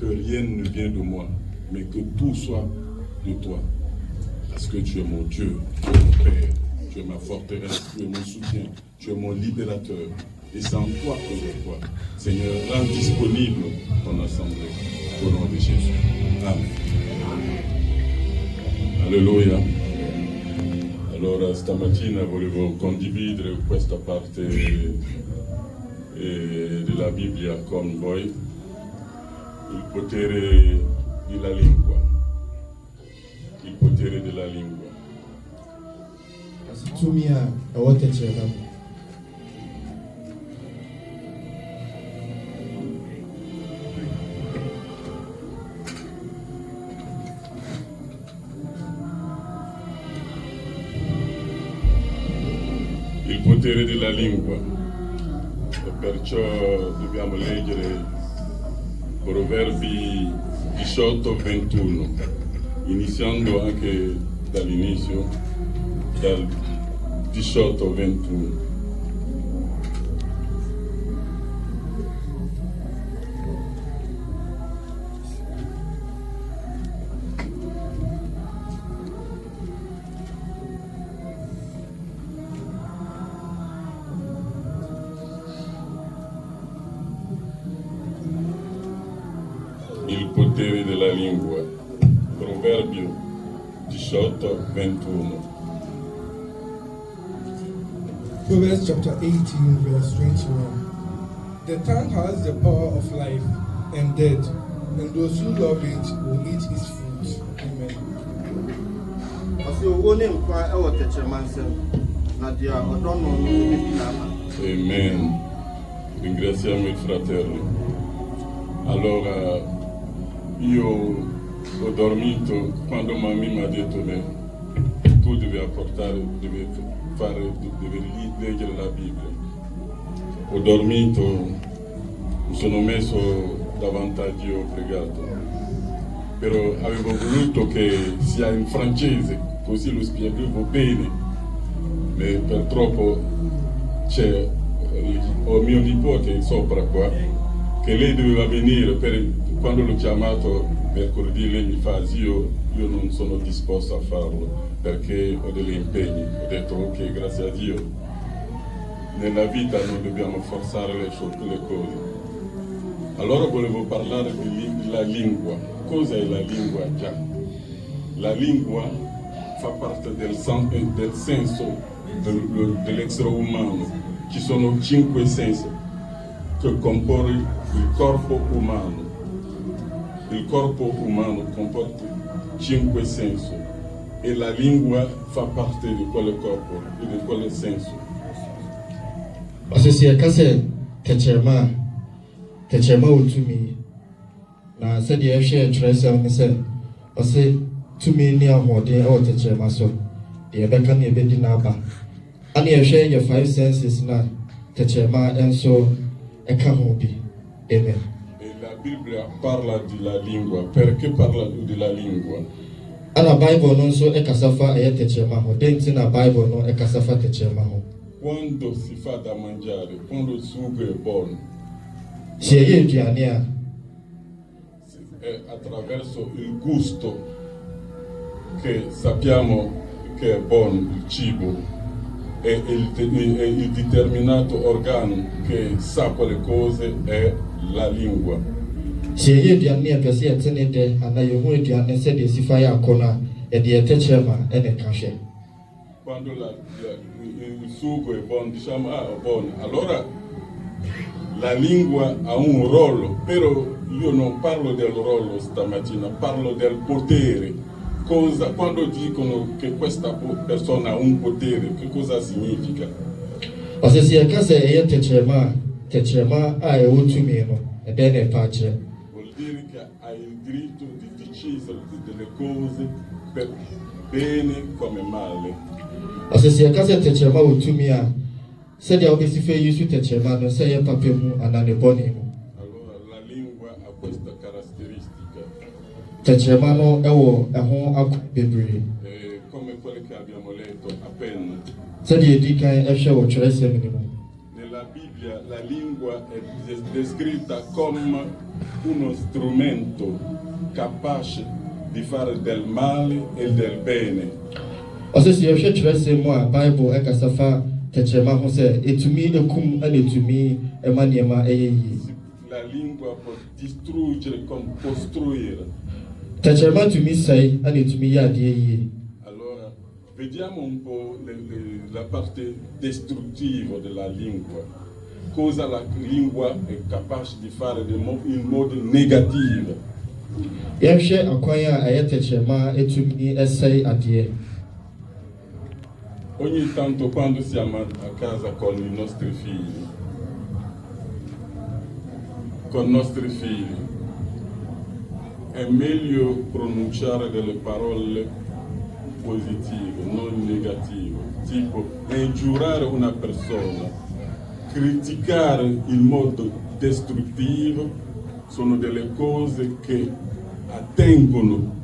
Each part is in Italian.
que rien ne vienne de moi, mais que tout soit de toi. Parce que tu es mon Dieu, tu es mon Père, tu es ma forteresse, tu es mon soutien, tu es mon libérateur. Et c'est en toi que je crois. Seigneur, rends disponible ton assemblée au nom de Jésus. Amen. Alleluia. Allora stamattina volevo condividere questa parte della Bibbia con voi, il potere della lingua. Il potere della lingua. Il potere della lingua, e perciò dobbiamo leggere Proverbi 18-21, iniziando anche dall'inizio, dal 18-21. Il potere della lingua, Proverbio 18-21. Proverbs chapter 18, verse 21. The tongue has the power of life and death, and those who love it will eat its fruit. Amen. Amen. Ringraziamo il fratello. Allora, io ho dormito quando mamma mi ha detto tu devi devi leggere la Bibbia. Ho dormito, mi sono messo davanti a Dio, ho pregato. Però avevo voluto che sia in francese, così lo spiegavo bene. Ma purtroppo c'è mio nipote sopra qua, che lei doveva venire, quando l'ho chiamato mercoledì lei mi fa io non sono disposto a farlo perché ho degli impegni. Ho detto ok, grazie a Dio, nella vita non dobbiamo forzare le cose. Allora volevo parlare della lingua. Cos'è la lingua già? La lingua fa parte del senso dell'essere umano. Ci sono 5 sensi che compongono il corpo umano. Il corpo umano comporta 5 sensi e la lingua fa parte di quel corpo e di quel senso. Asisi akase techerema utumi na sɛ deɛ ɛhwɛ kyerɛsɛm ne sɛ ɔse tumi ne ahoɔden ɛwɔ tekyerɛma so deɛ ɛbɛka ne ɛbɛdi n'aba ane ɛhwɛ yɛ 5 senses na tekyerɛma nso ɛka ho bi. Amen. La Bibbia parla della lingua. Perché parla della lingua? Ana Bible no nso ɛkasa fa ɛyɛ tekyerɛma ho. Denti na Bible no ɛkasa fa tekyerɛma ho. Quando si fa da mangiare, quando il sugo è buono, sɛ ɛyɛ aduane a è attraverso il gusto che sappiamo che è buono il cibo, e il determinato organo che sa quelle cose è la lingua. Sɛ ɛyɛ aduane a pɛ sɛ yɛte ne dɛ anaa yɛhu aduane sɛdeɛ si fa yɛ akɔnɔ a yɛde yɛtekyerɛma ɛna ɛka hwɛ. Quando il sugo è buono, diciamo è buono, allora la lingua ha un ruolo, però io non parlo del ruolo stamattina, parlo del potere. Quando dicono che questa persona ha un potere, che cosa significa? Ɔsɛ sɛ yɛka sɛ ɛyɛ tekyerɛma a ɛwɔ tumi no ɛdɛn na ɛpa akyerɛ. Vuol dire che hai il diritto di decidere delle cose per bene come male. Ɔsɛ sɛ yɛka sɛ tekyerɛma wɔ tumi a sɛdeɛ wobɛsi fɛ yi so tekyerɛma no sɛ ɛyɛ papa mu anaa ne bɔne mu. Allora la lingua ha questa caratteristica. Tekyerɛma no ɛwɔ ɛho ako bebree. Come quelle che abbiamo letto appena. Sɛdeɛ ɛdi kan ɛhwɛ wɔ twerɛsɛm no mu. Nella Bibbia la lingua è descritta come uno strumento capace di fare del male e del bene. Also si yɛhwɛ kyerɛsɛm mu a Bible ɛkasa fa tɛkyerɛma ho sɛ ɛtumi ekum ɛna ɛtumi ɛma nneɛma ɛyɛ yie. La lingua può distruggere come costruire. Tɛkyerɛma tumi sɛe ɛna ɛtumi yɛ adeɛ yie. Allora, vediamo un po' la parte distruttiva della lingua. Cosa la lingua è capace di fare in modo negativo. Yɛhwɛ akwan a ɛyɛ tɛkyerɛma ɛtumi ɛsɛe adeɛ. Ogni tanto quando siamo a casa con i nostri figli, è meglio pronunciare delle parole positive, non negative, tipo ingiurare una persona, criticare in modo distruttivo, sono delle cose che attengono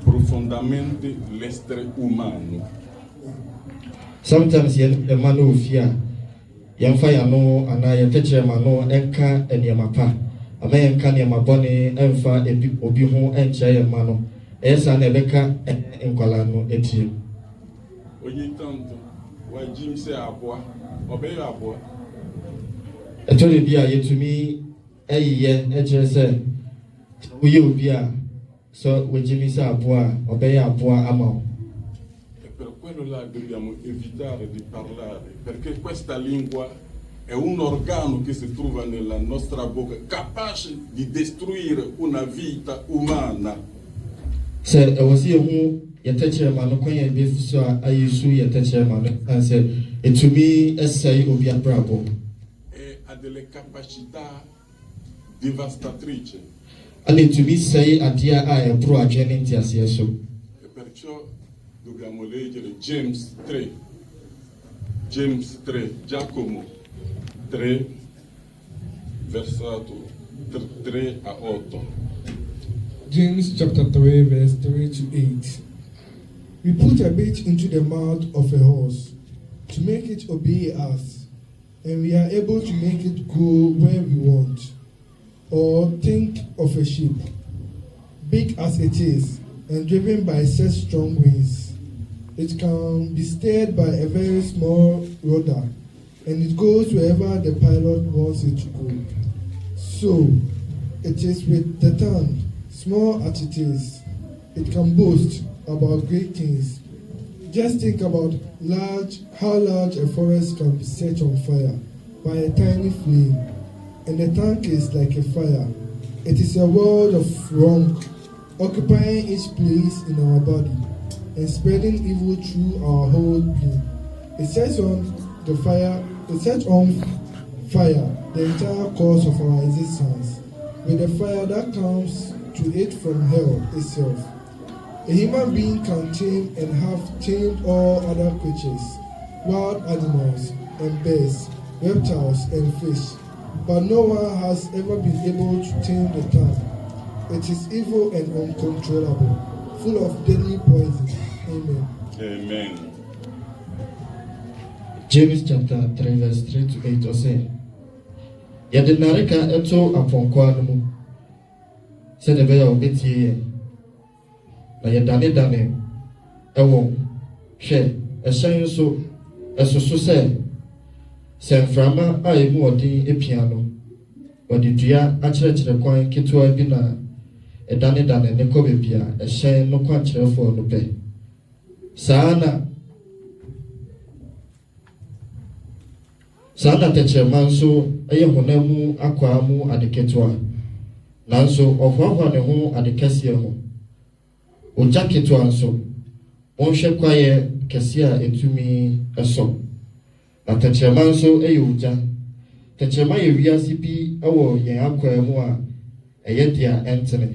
profondamente l'essere umano. Sometimes yɛn ma no ofia yɛmfa yɛno anaa yɛtɛkyerɛma no ɛnka nneɛma pa ama yɛnka nneɛma bɔne ɛmfa obi ho ɛnkyerɛ yɛn ma no ɛyɛ saa na ɛbɛka nkwalaa no ɛtie. Ogni tanto wagye sɛ aboa ɔbɛyɛ aboa. Ɛtɔ de bi a yɛtumi ɛyeyɛ ɛkyerɛ sɛ woyɛ obi a sɛ wagye sɛ aboa a ɔbɛyɛ aboa ama wo. Quello là dobbiamo evitare di parlare, perché questa lingua è un organo che si trova nella nostra bocca, capace di distruggere una vita umana. Se wasi ehu yetechema no kwan be fuso a ayesu yetechema no anse etumi esai obi abrabo. E ha delle capacità devastatrici. Ani etumi sei adia a ebro adwene ntiase so. E perciò dobbiamo leggere James 3, Giacomo 3, versato 3 a 8. James chapter 3, verse 3 to 8. We put a bit into the mouth of a horse to make it obey us, and we are able to make it go where we want. Or think of a ship, big as it is, and driven by such strong winds. It can be steered by a very small rudder, and it goes wherever the pilot wants it to go. So, it is with the tongue, small as it is. It can boast about great things. Just think about how large a forest can be set on fire by a tiny flame, and the tongue is like a fire. It is a world of wrong, occupying each place in our body and spreading evil through our whole being. It sets on fire the entire course of our existence with the fire that comes to it from hell itself. A human being can tame and have tamed all other creatures, wild animals and birds, reptiles and fish, but no one has ever been able to tame the tongue. It is evil and uncontrollable, full of deadly poison. Amen. Amen. James chapter 3 verse 3 to 8 ɔsɛ yɛde nareka ɛto apɔnkɔ no mu sɛdeɛ ɛbɛyɛ a wɔbɛtie yɛn na yɛdane ɛwɔ hwɛ ɛhyɛn nso ɛsoso sɛ mframa a emu ɔden epia no wɔde dua akyerɛkyerɛ kwan ketewa bi na ɛdane ne kɔ baabi a ɛhyɛn no kwankyerɛfoɔ no pɛ. Saa na tɛkyerɛma nso ɛyɛ honam mu akwaa mu ade ketewa nanso ɔhoahoa ne ho ade kɛseɛ ho. Ogya ketewa nso wɔnhwɛ kwaeɛ kɛseɛ a etumi ɛsɔ. Na tɛkyerɛma nso ɛyɛ ogya. Tɛkyerɛma yɛ wiase bi ɛwɔ yɛn akwaa mu a ɛyɛ deɛ ɛntene.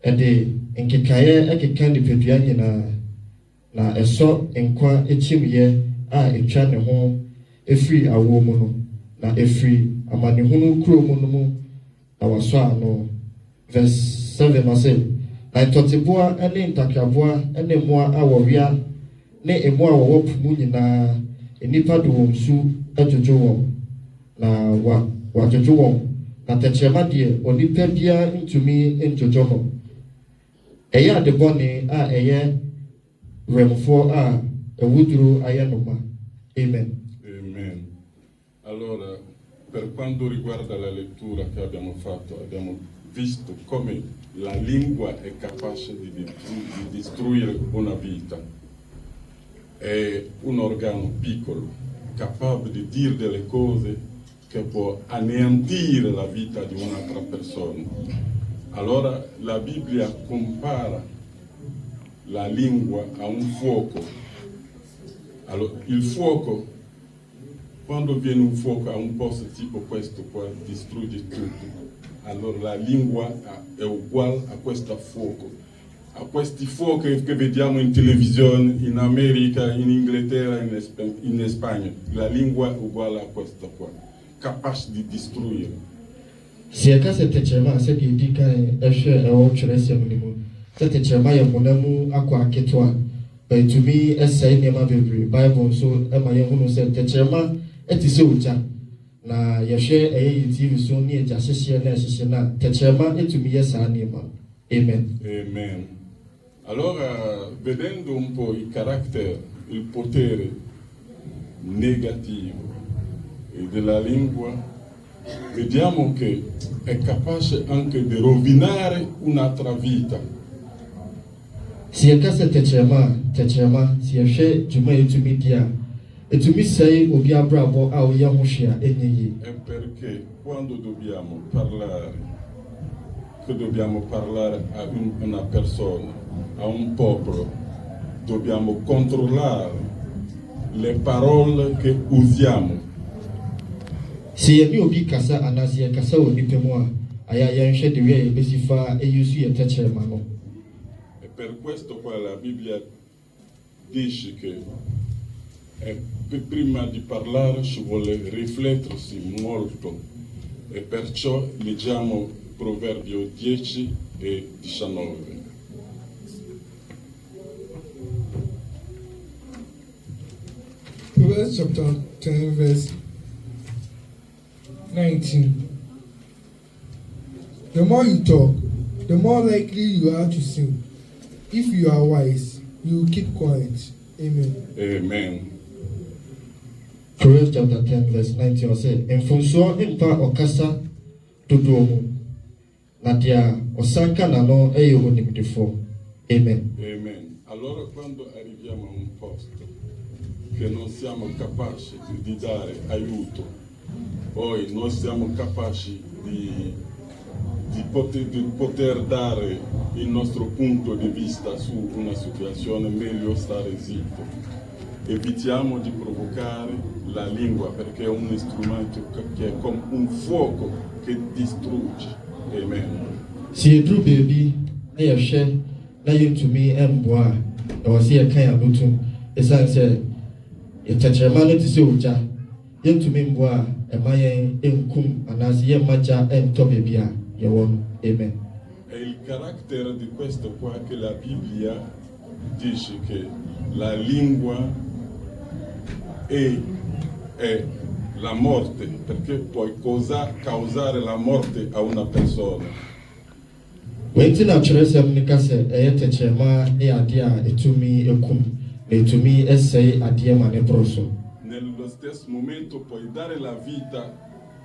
Ɛde nkekaeɛ ɛkeka nipadua nyinaa na ɛsɔ nkwa ekyimyɛ a etwa ne ho efiri awo mu no na efiri amanehunu kuro mu no mu na wasɔ ano. Verse 7 ɔsɛ na ntɔteboa ɛne ntakraboa ɛne mmoa a wɔwea ne mmoa a wɔwɔ po mu nyinaa nnipa de wɔn su adwodwo wɔn na wɔadwodwo wɔn na tɛkyerɛma deɛ onipa biara ntumi ntwodwo ho ɛyɛ ade bɔne a ɛyɛ wɛmfoɔ a ɛwuduro ayɛ no ma. Amen. Amen. Allora, per quanto riguarda la lettura che abbiamo fatto, abbiamo visto come la lingua è capace di distruggere una vita. È un organo piccolo, capace di dire delle cose che può annientare la vita di un'altra persona. Allora la Bibbia compara la lingua a un fuoco. Allora, il fuoco, quando viene un fuoco a un posto tipo questo, può distruggere tutto. Allora la lingua è uguale a questo fuoco, a questi fuochi che vediamo in televisione, in America, in Inghilterra, in Spagna. La lingua è uguale a questa qua, capace di distruggere. Si è casa tɛkyerɛma sɛ deɛ di kan ɛhwɛ ɛwɔ twerɛsɛm no mu sɛ tɛkyerɛma yɛ honam akɔ aketewa ɛtumi ɛsɛe nneɛma bebree. Bible nso ɛma yɛhunu sɛ tɛkyerɛma ɛte sɛ ogya na yɛhwɛ ɛyɛ yɛ TV so ne agya hyehyeɛ na ɛhyehyeɛ na tɛkyerɛma ɛtumi yɛ saa nneɛma. Amen. Amen. Allora, vedendo un po' il carattere, il potere negativo della lingua, vediamo che è capace anche di rovinare un'altra vita. Si yɛka sɛ tɛkyerɛma si yɛhwɛ dwuma yɛtumi di a ɛtumi sɛe obi abrabɔ a ɔyɛ ho hwe a ɛnyɛ yie. È perché quando dobbiamo parlare, che dobbiamo parlare a una persona, a un popolo, dobbiamo controllare le parole che usiamo. Si yɛne obi kasa anaasɛ yɛkasa wɔ nnipa mu a ayɛ yɛnhwɛ de wie a yɛbɛsi fa ɛyi so yɛ tɛkyerɛma no. E per questo qua la Bibbia dice che prima di parlare ci vuole riflettersi molto e perciò leggiamo Proverbio 10 e 19. Proverbs chapter 10 verse 19. The more you talk, the more likely you are to sin. If you are wise, you will keep quiet. Amen. Amen. Proverbs chapter 10 verse 19 ɔsɛ mfonsoɔ mpa ɔkasa dodoɔ mu na deɛ ɔsanka n'ano ɛyɛ onimdifoɔ. Amen. Amen. Allora quando arriviamo a un posto che non siamo capaci di dare aiuto, poi non siamo capaci di poter dare il nostro punto di vista su una situazione, meglio stare zitto. Evitiamo di provocare la lingua perché è un strumento che è come un fuoco che distrugge. Amen. Si yɛduru baabi na yɛhwɛ na yɛntumi mboa a ɛwɔ sɛ yɛka yɛn ano tom ɛsiane sɛ tɛkyerɛma no te sɛ ogya yɛntumi mboa a ɛma yɛn nkum anaasɛ yɛmma gya ntɔ baabi a yɛwɔ no. Amen. È il carattere di questo qua che la Bibbia dice che la lingua è la morte, perché puoi causare la morte a una persona. Wenti na twerɛsɛm no ka sɛ ɛyɛ tɛkyerɛma yɛ adeɛ a ɛtumi ekum na ɛtumi ɛsɛe adeɛ ma ne boro so. Nello stesso momento puoi dare la vita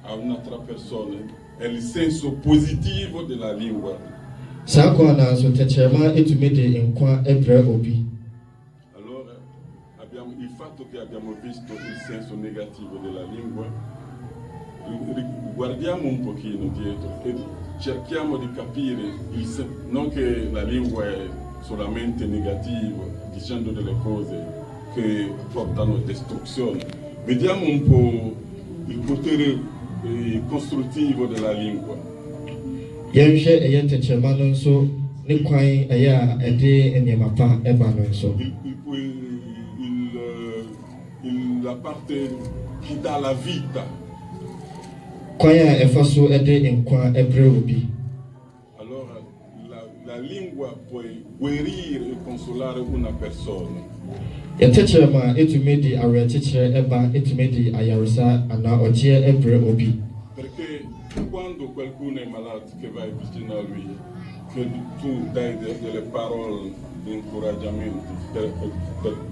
a un'altra persona. È il senso positivo della lingua. Saa kwan na nso tɛkyerɛma ɛtumi de nkwa ɛbrɛ obi. Allora abbiamo il fatto che abbiamo visto il senso negativo della lingua. Guardiamo un pochino dietro e cerchiamo di capire non che la lingua è solamente negativa, dicendo delle cose che portano a distruzione. Vediamo un po' il potere costruttivo della lingua. Yɛnhwɛ ɛyɛ tɛkyerɛma no nso ne kwan ɛyɛ a ɛde nneɛma pa ɛba no nso. La parte che dà la vita. Kwan a ɛfa so ɛde nkwa ɛbrɛ obi. Allora la lingua può guarire e consolare una persona. Yɛtɛkyerɛma ɛtumi de awerɛkyekyerɛ ɛba ɛtumi de ayaresa anaa ɔgyeɛ ɛbrɛ obi. Perché quando qualcuno è malato che vai vicino a lui, che tu dai delle parole di incoraggiamento, per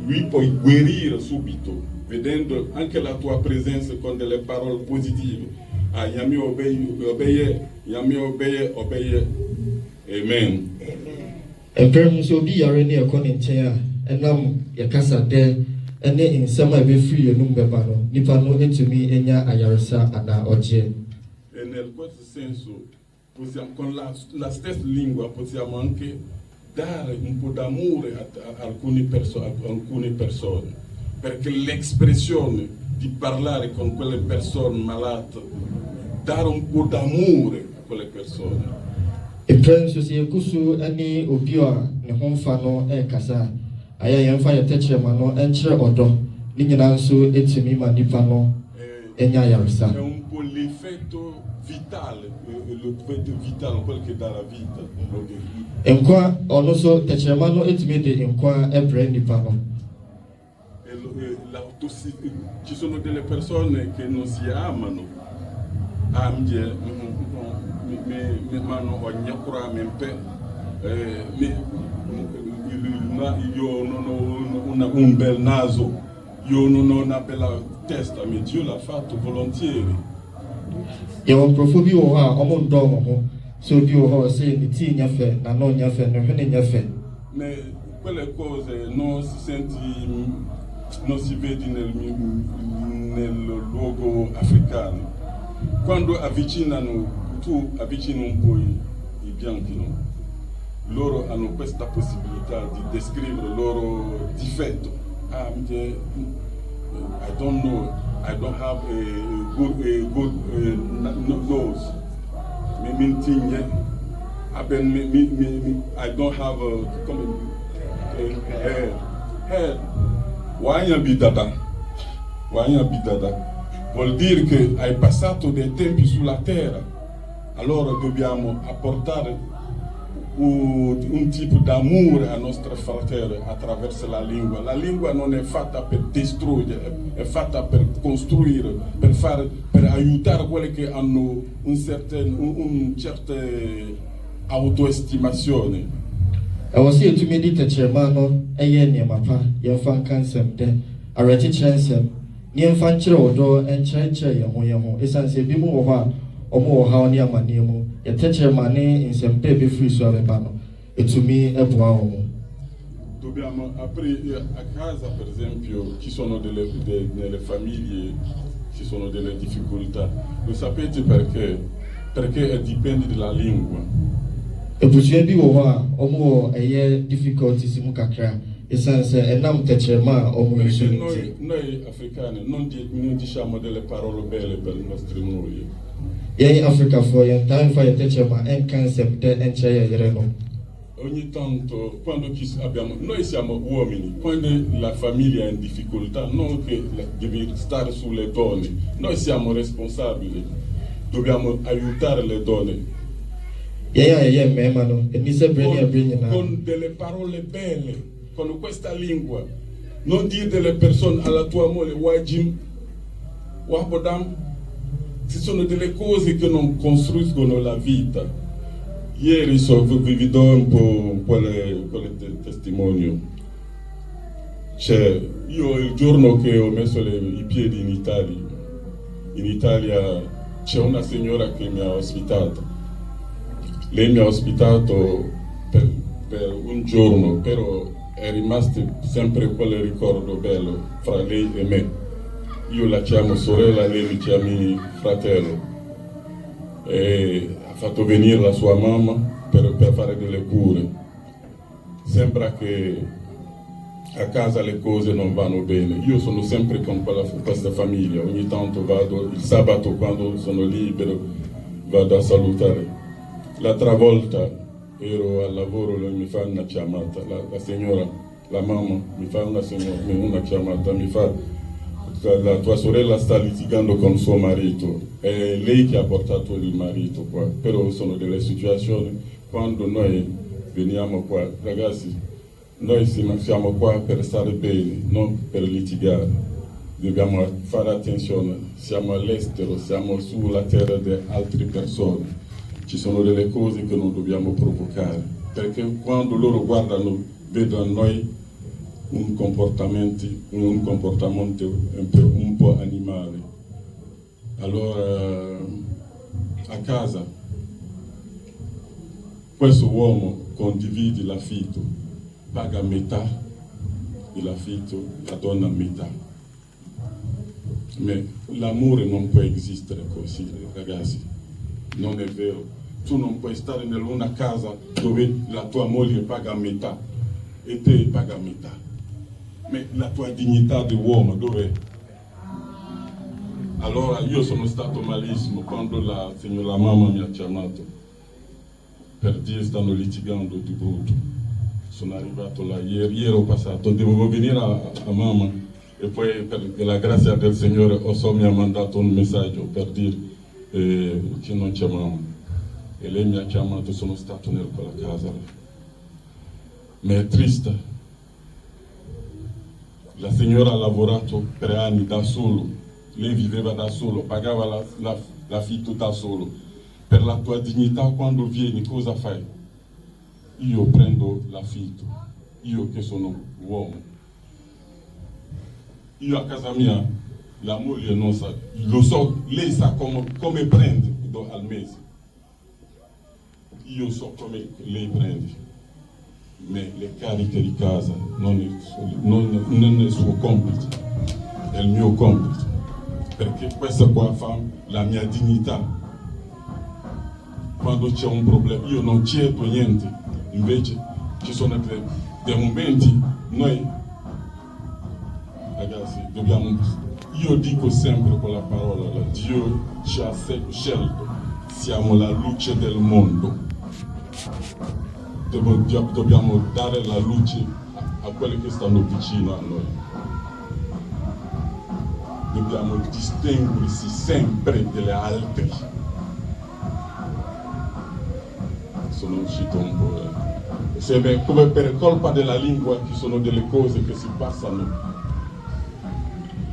lui puoi guarire subito, vedendo anche la tua presenza con delle parole positive. Ah, Yami obeye, amen. Every so be already a conentia, and now Yakasa there, and then in summer be free a number bano, Nipano to me, Enya Ayarasa and Oje. E nel questo senso, con la stessa lingua possiamo anche dare un po' d'amore a alcune persone, perché l'espressione di parlare con quelle persone malate, dare un po' d'amore a quelle persone. E penso sia kusu ani obioa ne honfano e kasa aya yemfa yeteche mano enche odo ni nyina nso etimi ma nipa no enya yarsa. È un po' l'effetto vitale, quello che dà la vita. Enkwa ono so teche mano etimi de enkwa ebre nipa no. Ci sono delle persone che non si amano. Mi mano ogni cura mempe io non ho un bel naso, io non ho una bella testa, ma Dio l'ha fatto volentieri. Io profobi o ha omo ndomo ho so bi o ho se ni ti nyafe na no nyafe no hene nyafe. Ma quelle cose non si vede nel luogo africano. Quando tu avvicini un po' i bianchi, no? Loro hanno questa possibilità di descrivere il loro difetto. I don't know, I don't have a good nose. I don't have hair. Wanya bidada. Vuol dire che hai passato dei tempi sulla terra. Allora dobbiamo apportare un tipo d'amore ai nostri fratelli attraverso la lingua. La lingua non è fatta per distruggere, è fatta per costruire, per aiutare quelli che hanno un certa autoestimazione. Awasi etumi di techema no eye niamapa yemfa kansem de arati chensem niemfa nkyere odo enkyerɛkyerɛ yɛn ho esanse bi mu wɔ hɔ a ɔmo wɔ ha ne amane mu yɛtɛkyerɛma ne nsɛm dɛ bɛfiri so abɛba no etumi ɛboa wɔn. Dobbiamo aprire a casa, per esempio, ci sono nelle famiglie ci sono delle difficoltà. Lo sapete perché? Perché dipende dalla lingua. Ebusua bi wɔ hɔ a ɔmo wɔ ɛyɛ difficulties mu kakra esanse ɛnam tɛkyerɛma a ɔmo nso ne ti. Noi africani non diciamo delle parole belle per i nostri mogli. Yɛn Africafoɔ yɛn taa nfa yɛ tɛkyerɛma ɛnka nsɛm dɛ ɛnkyerɛ yɛ yere no. Ogni tanto, noi siamo uomini, quando la famiglia è in difficoltà, non che devi stare sulle donne, noi siamo responsabili, dobbiamo aiutare le donne. Con delle parole belle, con questa lingua, non dire delle persone alla tua moglie, wajim, wabodam, ci sono delle cose che non costruiscono la vita. Ieri vi do un po' quale testimonio. Io il giorno che ho messo i piedi in Italia c'è una signora che mi ha ospitato. Lei mi ha ospitato per un giorno, però è rimasto sempre quel ricordo bello fra lei e me. Io la chiamo sorella, lei mi chiama fratello. E ha fatto venire la sua mamma per fare delle cure. Sembra che a casa le cose non vanno bene. Io sono sempre con questa famiglia, ogni tanto vado il sabato quando sono libero, vado a salutare. L'altra volta ero al lavoro, lei mi fa una chiamata, la signora, la mamma mi fa una chiamata, mi fa: la tua sorella sta litigando con suo marito, è lei che ha portato il marito qua. Però sono delle situazioni, quando noi veniamo qua, ragazzi, noi siamo qua per stare bene, non per litigare. dobbiamo fare attenzione, siamo all'estero, siamo sulla terra di altre persone, ci sono delle cose che non dobbiamo provocare, perché quando loro guardano, vedono noi un comportamento un po' animale. Allora a casa questo uomo condivide l'affitto, paga metà dell'affitto, la donna metà. Ma l'amore non può esistere così, ragazzi, non è vero. Tu non puoi stare in una casa dove la tua moglie paga metà e te paga metà. Ma la tua dignità di uomo dov'è? Allora io sono stato malissimo quando la mamma mi ha chiamato per dire stanno litigando di brutto. Sono arrivato là ieri ero passato, dovevo venire a mamma e poi per la grazia del Signore mi ha mandato un messaggio per dire che non c'è mamma. E lei mi ha chiamato, sono stato in quella casa. Ma è triste. La signora ha lavorato per anni da solo, lei viveva da solo, pagava l'affitto da solo. Per la tua dignità quando vieni cosa fai? Io prendo l'affitto, io che sono uomo. Io a casa mia, la moglie non sa, lo so, lei sa come prende al mese. Io so come lei prende, ma le cariche di casa non è il suo compito, è il mio compito, perché questa qua fa la mia dignità. Quando c'è un problema, io non chiedo niente, invece ci sono dei momenti, noi ragazzi dobbiamo, io dico sempre quella parola, Dio ci ha scelto, siamo la luce del mondo. Dobbiamo dare la luce a quelli che stanno vicino a noi. Dobbiamo distinguersi sempre delle altre. Sono uscito un po'. Come per colpa della lingua ci sono delle cose che si passano.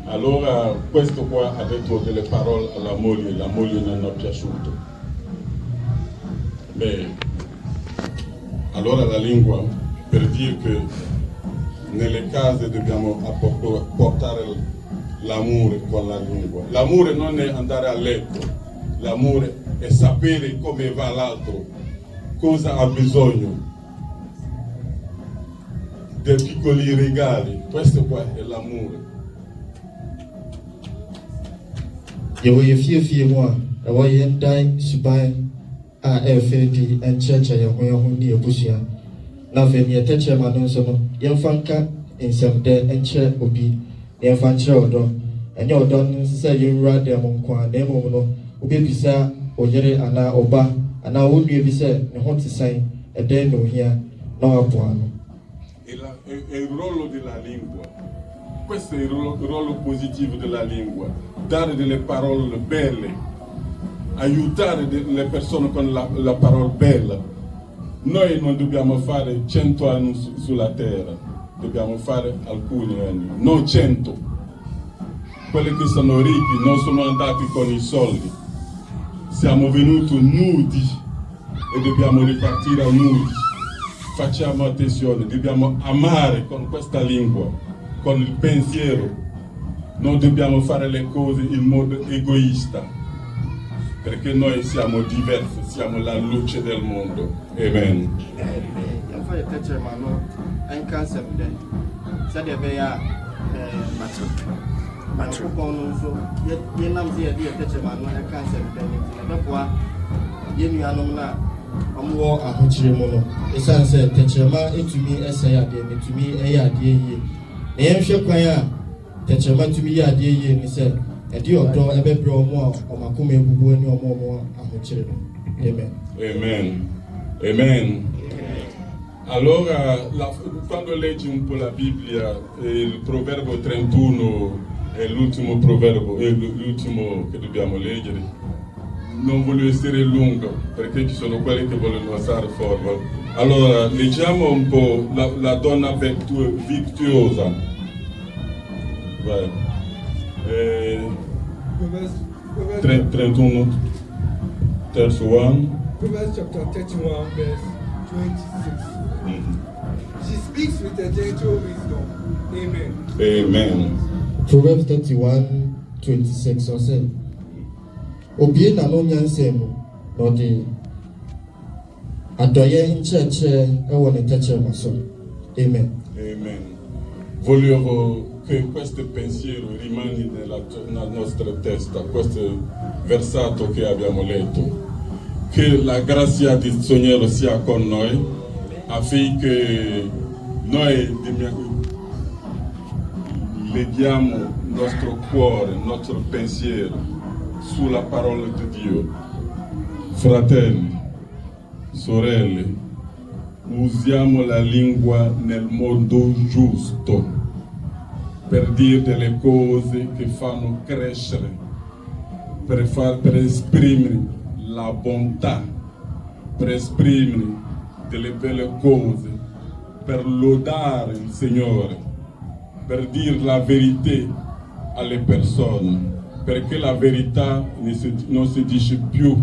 Allora questo qua ha detto delle parole alla moglie, la moglie non è piaciuto. Beh, allora la lingua, per dire che nelle case dobbiamo portare l'amore con la lingua. L'amore non è andare a letto, l'amore è sapere come va l'altro, cosa ha bisogno, dei piccoli regali, questo qua è l'amore. Io fie moi, voglio dai subai a FD and church ya ho ni ebusia na fe ni teche ma no so no ye fanka ensem de enche obi ye fanche odo enye odo nse ye wura de mo kwa na mo no obi bisa oyere ana oba ana wonu bi se ne ho tisan e de no hia na apuano. Il ruolo della lingua, questo è il ruolo positivo della lingua, dare delle parole belle, aiutare le persone con la parola bella. Noi non dobbiamo fare 100 anni sulla terra, dobbiamo fare alcuni anni, non 100. Quelli che sono ricchi non sono andati con i soldi, siamo venuti nudi e dobbiamo ripartire nudi. Facciamo attenzione, dobbiamo amare con questa lingua, con il pensiero, non dobbiamo fare le cose in modo egoista, perché noi siamo diversi, siamo la luce del mondo. Amen. Amwo ahochire mo no esan se techema etumi esaya de metumi eya de yi na yenhwe kwan a techema tumi ya de yi ni se edi odo ebebre omo omakoma ebubu ani omo ahochire no. Amen. Amen. Amen. Allora, quando leggi un po' la Bibbia, il proverbio 31 è l'ultimo proverbio, è l'ultimo che dobbiamo leggere. Non voglio essere lungo perché ci sono quelli che vogliono alzare fuori. Allora, leggiamo un po' la donna virtuosa. Vai. Proverbs 31, 31. Proverbs chapter 31, verse 26. She speaks with a gentle wisdom. Amen. Amen. Proverbs 31, 26 ɔsɛ obie na no nyansa mu na ɔde adɔyɛ nkyerɛkyerɛ ɛwɔ ne tɛkyerɛma so. Amen. Amen. Volevo che questo pensiero rimani nella nostra testa, questo versato che abbiamo letto. Che la grazia del Signore sia con noi affinché noi leghiamo il nostro cuore, il nostro pensiero sulla parola di Dio. Fratelli, sorelle, usiamo la lingua nel modo giusto per dire delle cose che fanno crescere, per esprimere la bontà, per esprimere delle belle cose, per lodare il Signore, per dire la verità alle persone, perché la verità non si dice più.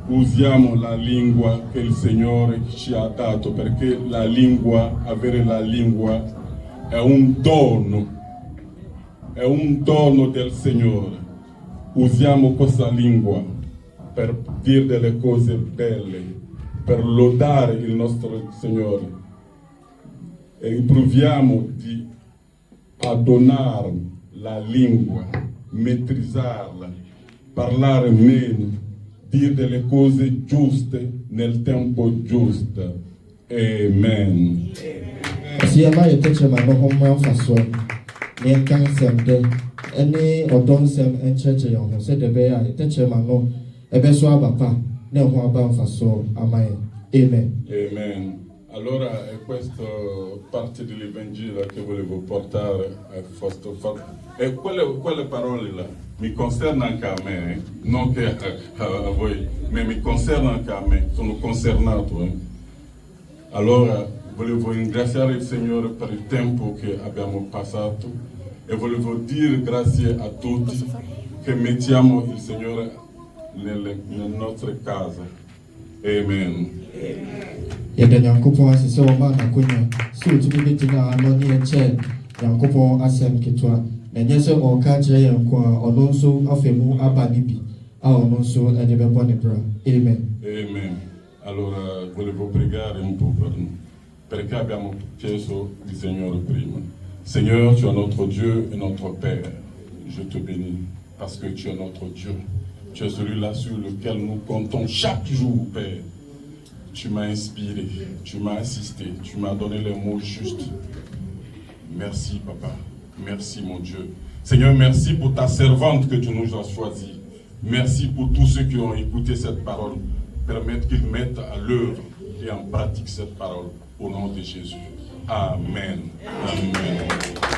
Usiamo la lingua che il Signore ci ha dato, perché la lingua, avere la lingua è un dono del Signore. Usiamo questa lingua per dire delle cose belle, per lodare il nostro Signore. E proviamo di adonare la lingua, metrizzarla, parlare meno, dire delle cose giuste nel tempo giusto. Amen. Siama yɛtɛkyerɛma no ho mma mfasoɔ ne yɛnka nsɛm dɛ ɛne ɔdɔ nsɛm nkyerɛkyerɛ yɛn ho sɛdeɛ ɛbɛyɛ a yɛtɛkyerɛma no ɛbɛso aba pa na ɛho aba mfasoɔ ama yɛn. Amen. Amen. Allora questa parte dell'Evangelo che volevo portare e quelle parole là mi concernano anche a me, non che a voi, ma mi concernano anche a me, sono concernato. Allora volevo ringraziare il Signore per il tempo che abbiamo passato e volevo dire grazie a tutti che mettiamo il Signore nelle nostre case. Amen. Yɛda Nyankopɔn ase sɛ ɔma n'akonnwa sɛ ɔtumi bɛgyina ano ne yɛkyɛ Nyankopɔn asɛm ketewa na ɛnyɛ sɛ ɔka kyerɛ yɛn nko a ɔno nso afa mu aba ne bi a ɔno nso ɛde bɛbɔ ne bra. Amen. Amen. Allora volevo pregare un po' perché abbiamo chiesto il Signore prima. Seigneur, tu es notre Dieu et notre Père. Je te bénis parce que tu es notre Dieu. Tu es celui-là sur lequel nous comptons chaque jour, Père. Tu m'as inspiré, tu m'as assisté, tu m'as donné les mots justes. Merci, Papa. Merci, mon Dieu. Seigneur, merci pour ta servante que tu nous as choisie. Merci pour tous ceux qui ont écouté cette parole. Permettre qu'ils mettent à l'œuvre et en pratique cette parole. Au nom de Jésus. Amen. Amen.